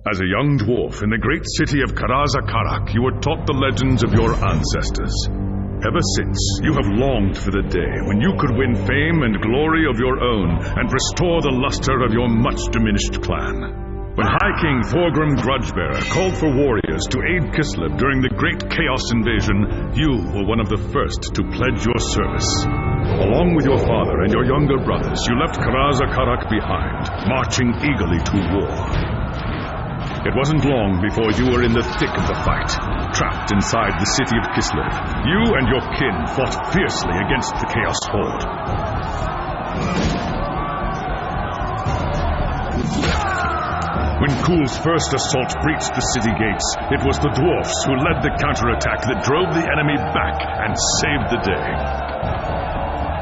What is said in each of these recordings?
As a young dwarf in the great city of Karaz-Karak, you were taught the legends of your ancestors. Ever since, you have longed for the day when you could win fame and glory of your own and restore the luster of your much-diminished clan. When High King Thorgrim Grudgebearer called for warriors to aid Kislev during the Great Chaos Invasion, you were one of the first to pledge your service. Along with your father and your younger brothers, you left Karaz-Karak behind, marching eagerly to war. It wasn't long before you were in the thick of the fight, trapped inside the city of Kislev. You and your kin fought fiercely against the Chaos Horde. When Kul's first assault breached the city gates, it was the dwarfs who led the counterattack that drove the enemy back and saved the day.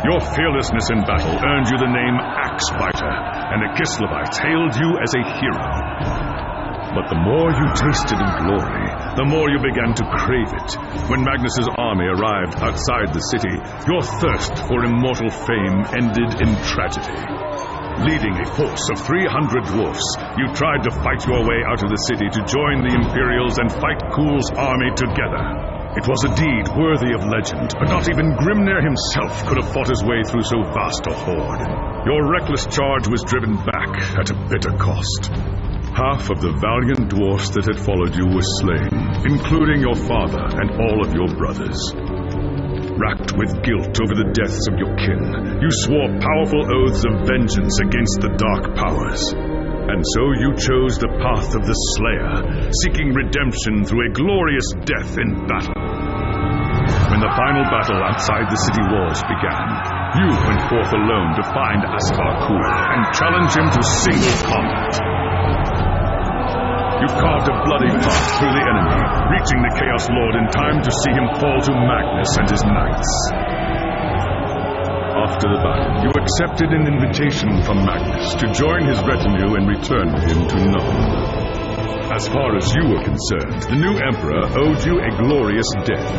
Your fearlessness in battle earned you the name Axe Fighter, and the Kislevites hailed you as a hero. But the more you tasted of glory, the more you began to crave it. When Magnus's army arrived outside the city, your thirst for immortal fame ended in tragedy. Leading a force of 300 dwarfs, you tried to fight your way out of the city to join the Imperials and fight Kul's army together. It was a deed worthy of legend, but not even Grimnir himself could have fought his way through so vast a horde. Your reckless charge was driven back at a bitter cost. Half of the valiant dwarfs that had followed you were slain, including your father and all of your brothers. Racked with guilt over the deaths of your kin, you swore powerful oaths of vengeance against the dark powers. And so you chose the path of the Slayer, seeking redemption through a glorious death in battle. When the final battle outside the city walls began, you went forth alone to find Askar Kul and challenge him to single combat. You carved a bloody path through the enemy, reaching the Chaos Lord in time to see him fall to Magnus and his knights. After the battle, you accepted an invitation from Magnus to join his retinue and return with him to Nome. As far as you were concerned, the new emperor owed you a glorious death,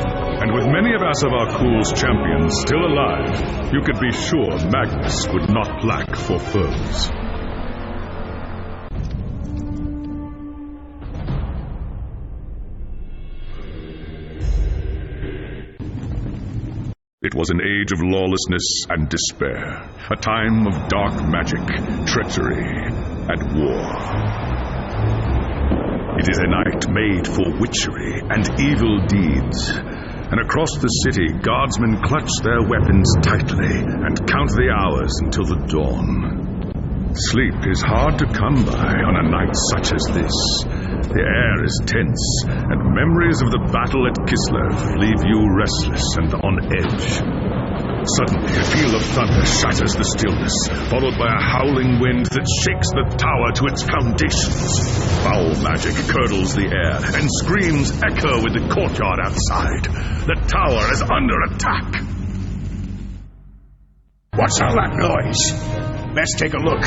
and with many of Asavar Kul's champions still alive, you could be sure Magnus would not lack for foes. It was an age of lawlessness and despair, a time of dark magic, treachery, and war. It is a night made for witchery and evil deeds, and across the city, guardsmen clutch their weapons tightly and count the hours until the dawn. Sleep is hard to come by on a night such as this. The air is tense, and memories of the battle at Kislev leave you restless and on edge. Suddenly, a peal of thunder shatters the stillness, followed by a howling wind that shakes the tower to its foundations. Foul magic curdles the air, and screams echo in the courtyard outside. The tower is under attack. What's all that noise? Let's take a look.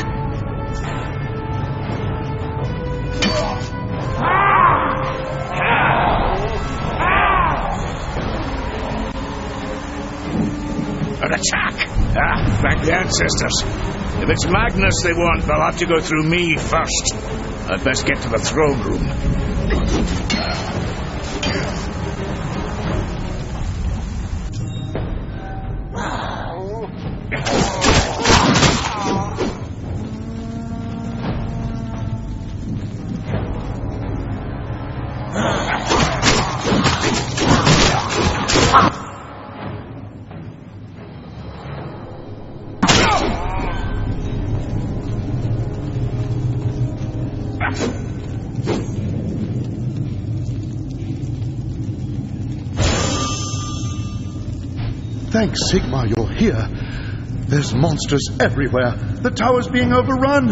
An attack! Thank the ancestors. If it's Magnus they want, they'll have to go through me first. I'd best get to the throne room. Thanks, Sigmar, you're here. There's monsters everywhere. The tower's being overrun.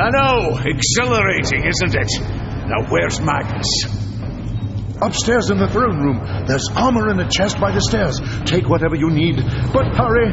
I know. Exhilarating, isn't it? Now, where's Magnus? Upstairs in the throne room. There's armor in a chest by the stairs. Take whatever you need, but hurry.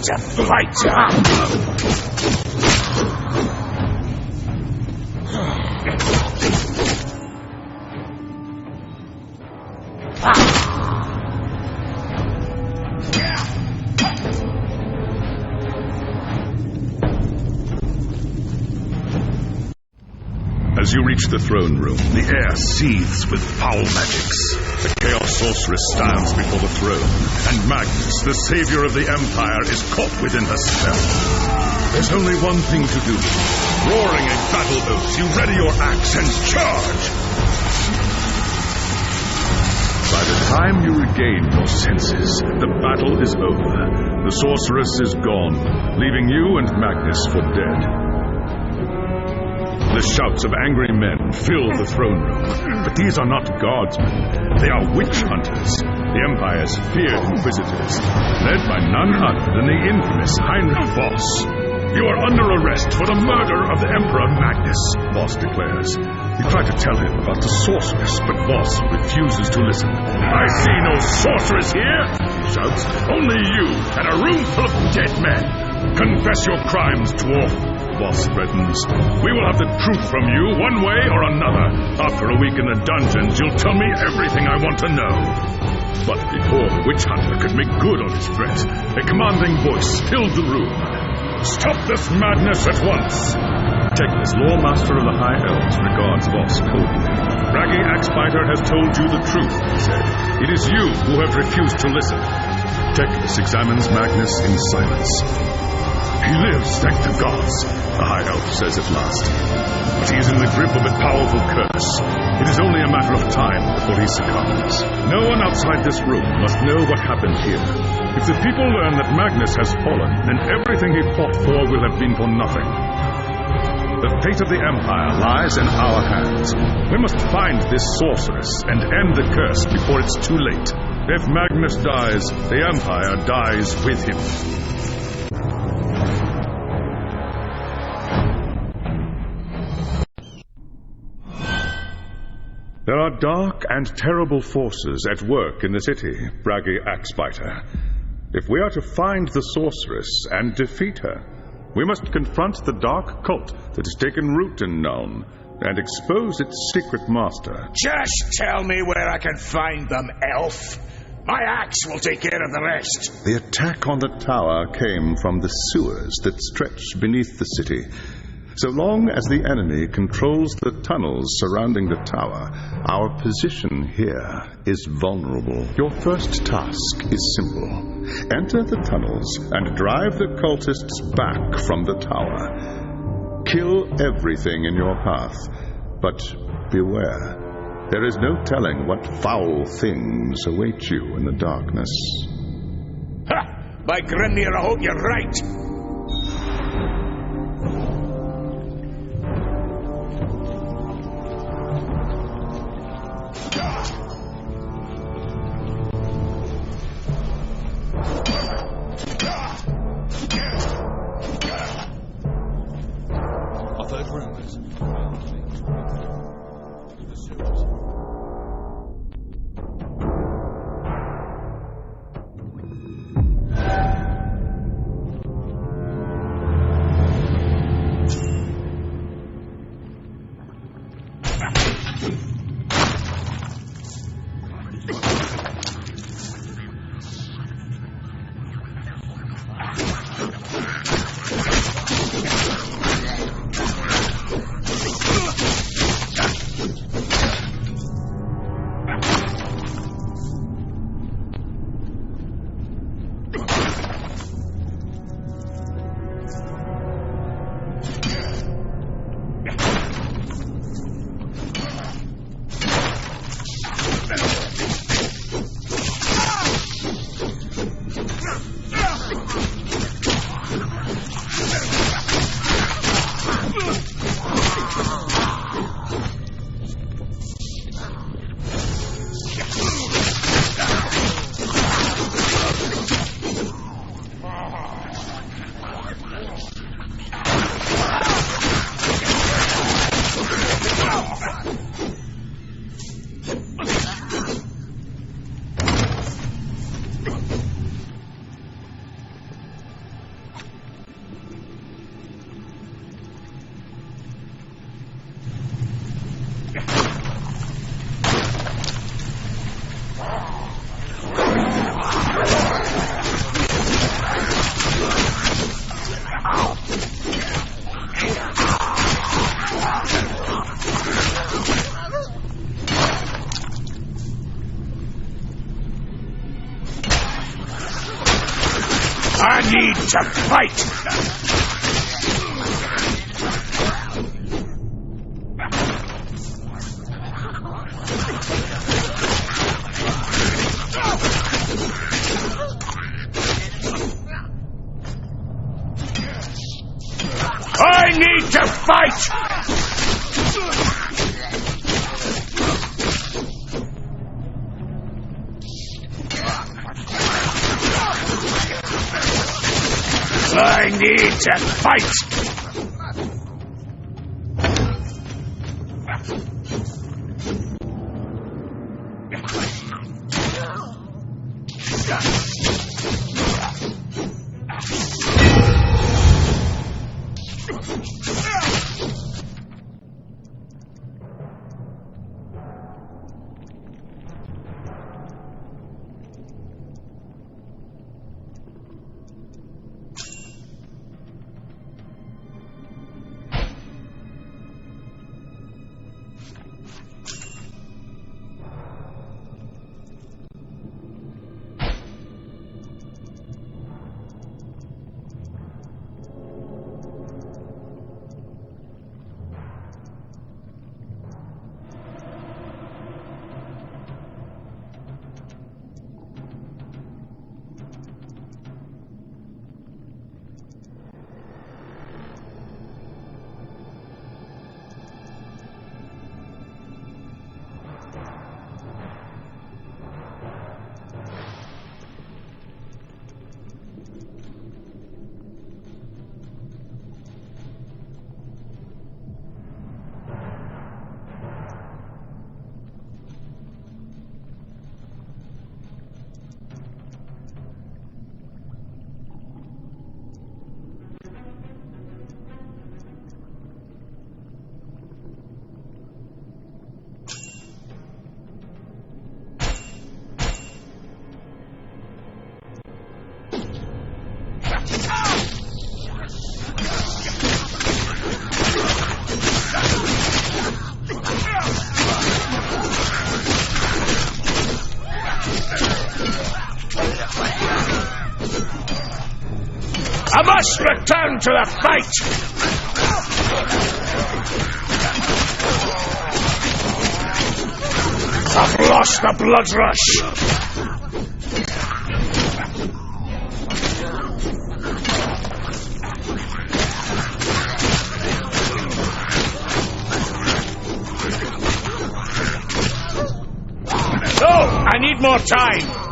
to fight. As you reach the throne room, the air seethes with foul magics. The Chaos Sorceress stands before the throne, and Magnus, the savior of the Empire, is caught within her spell. There's only one thing to do. Roaring a battle oath, you ready your axe and charge! By the time you regain your senses, the battle is over. The sorceress is gone, leaving you and Magnus for dead. The shouts of angry men fill the throne room. But these are not guardsmen. They are witch hunters, the Empire's feared inquisitors, led by none other than the infamous Heinrich Voss. You are under arrest for the murder of the Emperor Magnus, Voss declares. You try to tell him about the sorceress, but Voss refuses to listen. I see no sorceress here, he shouts. Only you and a room full of dead men. Confess your crimes, dwarf, Voss threatens. We will have the truth from you one way or another. After a week in the dungeons, you'll tell me everything I want to know. But before the witch hunter could make good on his threat, a commanding voice filled the room. Stop this madness at once! Teklis, Lore-Master of the High Elves, regards Voss coldly. Braggy Axebiter has told you the truth, he said. It is you who have refused to listen. Teklis examines Magnus in silence. He lives, thank the gods, the High Elf says at last. But he is in the grip of a powerful curse. It is only a matter of time before he succumbs. No one outside this room must know what happened here. If the people learn that Magnus has fallen, then everything he fought for will have been for nothing. The fate of the Empire lies in our hands. We must find this sorceress and end the curse before it's too late. If Magnus dies, the Empire dies with him. There are dark and terrible forces at work in the city, Braggy Axebiter. If we are to find the sorceress and defeat her, we must confront the dark cult that has taken root in Nuln and expose its secret master. Just tell me where I can find them, elf. My axe will take care of the rest. The attack on the tower came from the sewers that stretch beneath the city. So long as the enemy controls the tunnels surrounding the tower, our position here is vulnerable. Your first task is simple. Enter the tunnels and drive the cultists back from the tower. Kill everything in your path, but beware. There is no telling what foul things await you in the darkness. Ha! By Grimnir, I hope you're right. to fight! I need to fight! I need to fight! I must return to the fight! I've lost the blood rush! I need more time!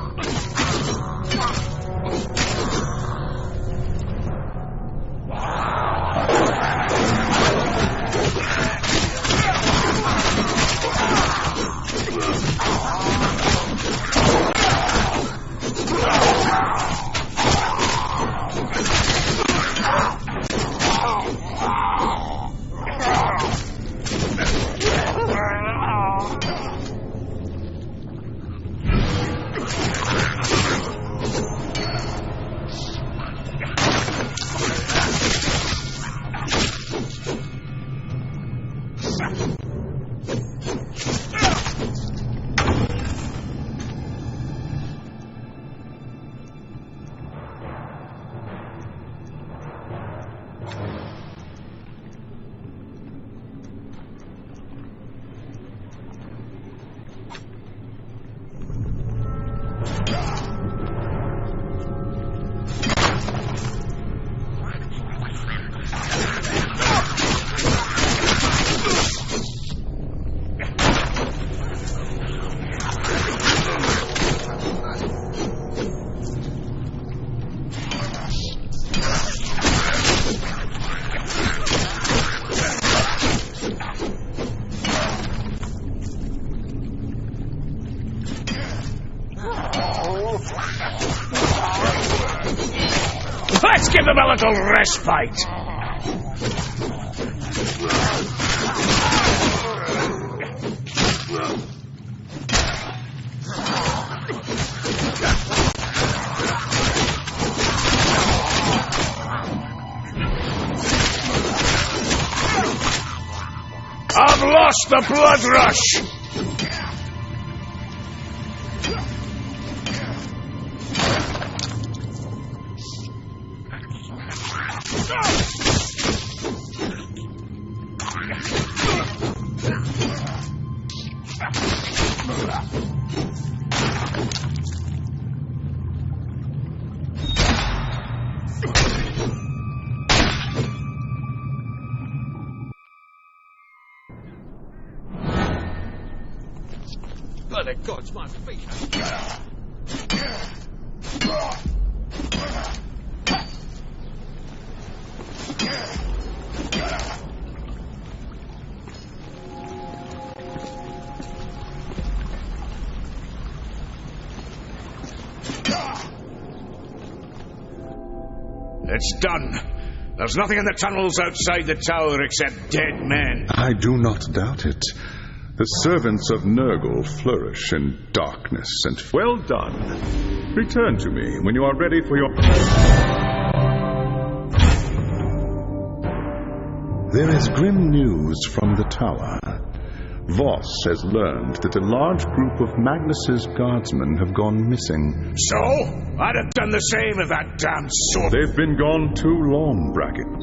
Let's give them a little respite. I've lost the blood rush. By the gods, my feet. It's done. There's nothing in the tunnels outside the tower except dead men. I do not doubt it. The servants of Nurgle flourish in darkness and... Well done. Return to me when you are ready for your... There is grim news from the tower. Voss has learned that a large group of Magnus's guardsmen have gone missing. So? I'd have done the same if that damn sword... They've been gone too long, Bracken.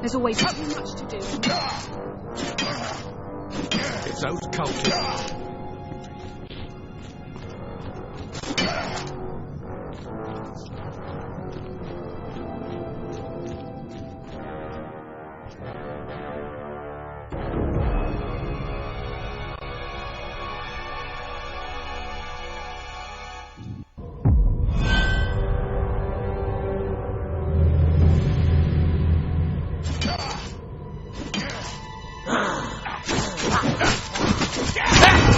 There's always so much to do. It's those cultists.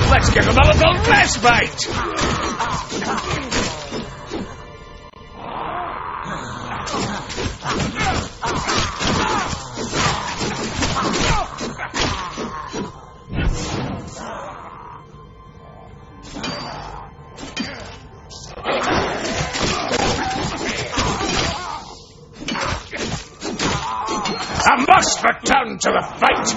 Let's give him a little respite! I must return to the fight!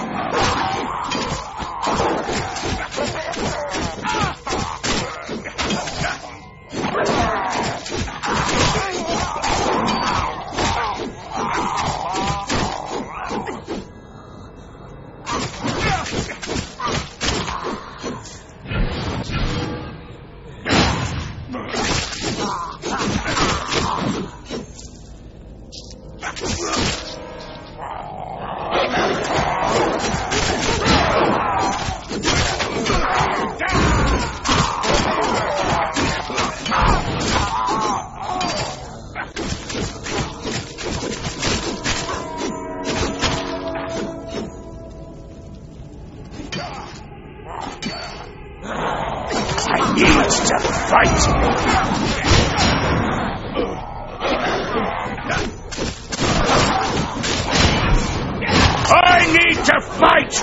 I need to fight! I need to fight!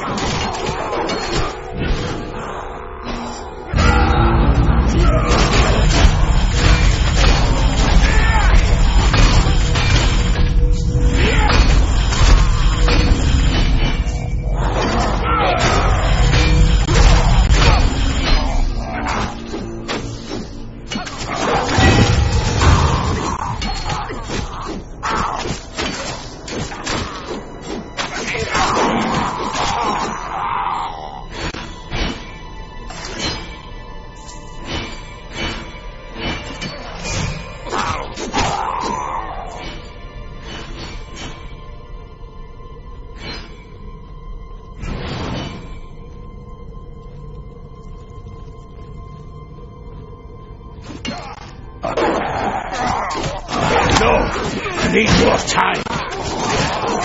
No, I need more time.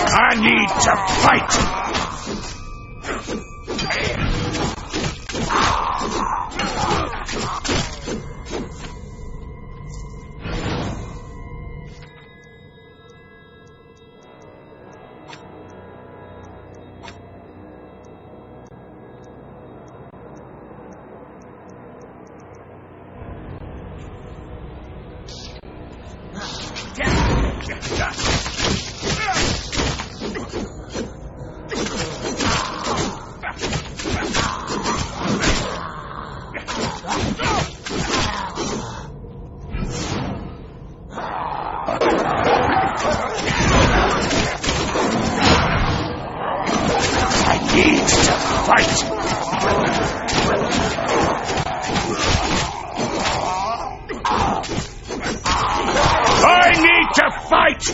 I need to fight. I need to fight!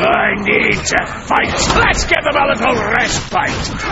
I need to fight! Let's give them a little respite!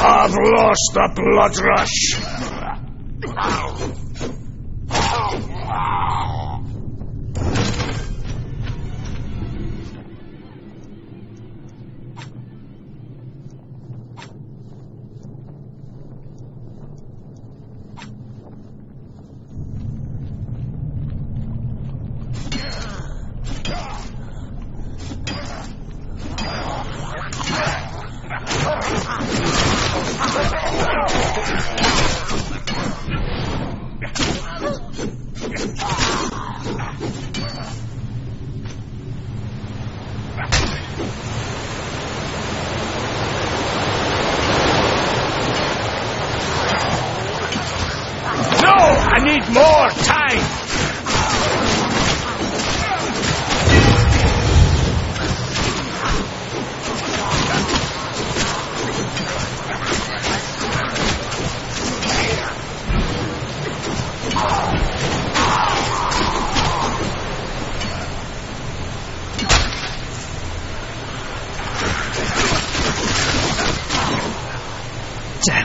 I've lost the blood rush.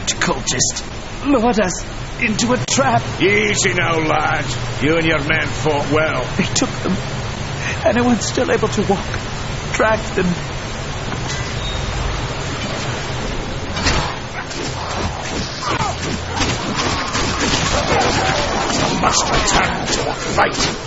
That cultist lured us into a trap. Easy now, lad. You and your men fought well. They took them. Anyone still able to walk dragged them. You must return to the fight.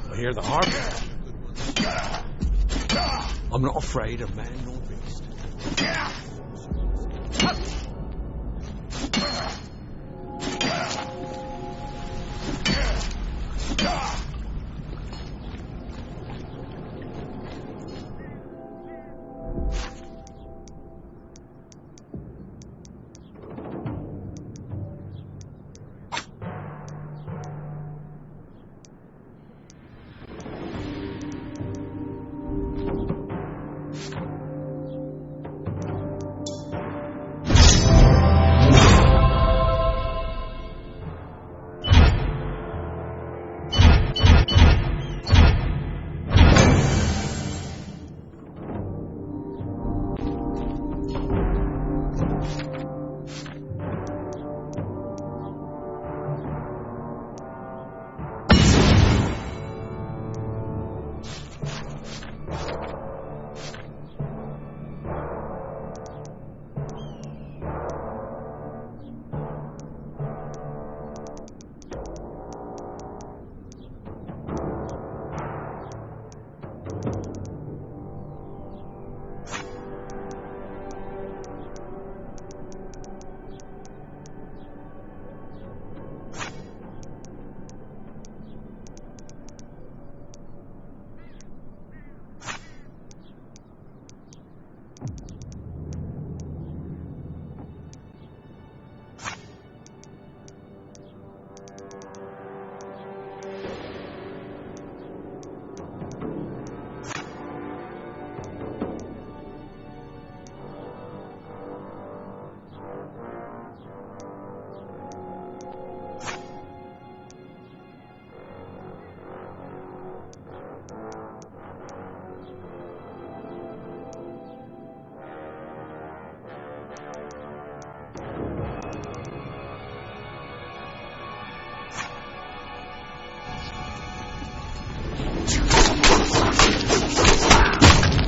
I hear the harp. I'm not afraid of man nor beast.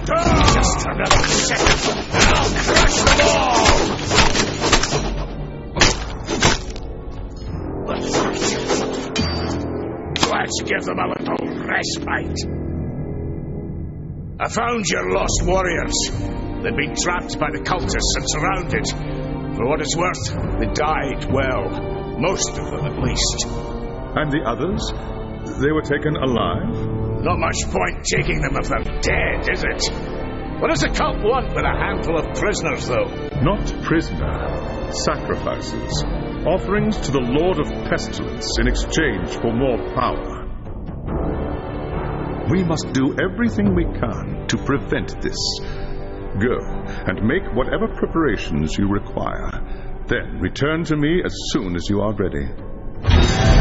Just another second, and I'll crush them all! Let's give them a little respite. I found your lost warriors. They'd been trapped by the cultists and surrounded. For what it's worth, they died well. Most of them, at least. And the others? They were taken alive? Not much point taking them if they're dead, is it? What does the cult want with a handful of prisoners, though? Not prisoner. Sacrifices. Offerings to the Lord of Pestilence in exchange for more power. We must do everything we can to prevent this. Go and make whatever preparations you require. Then return to me as soon as you are ready.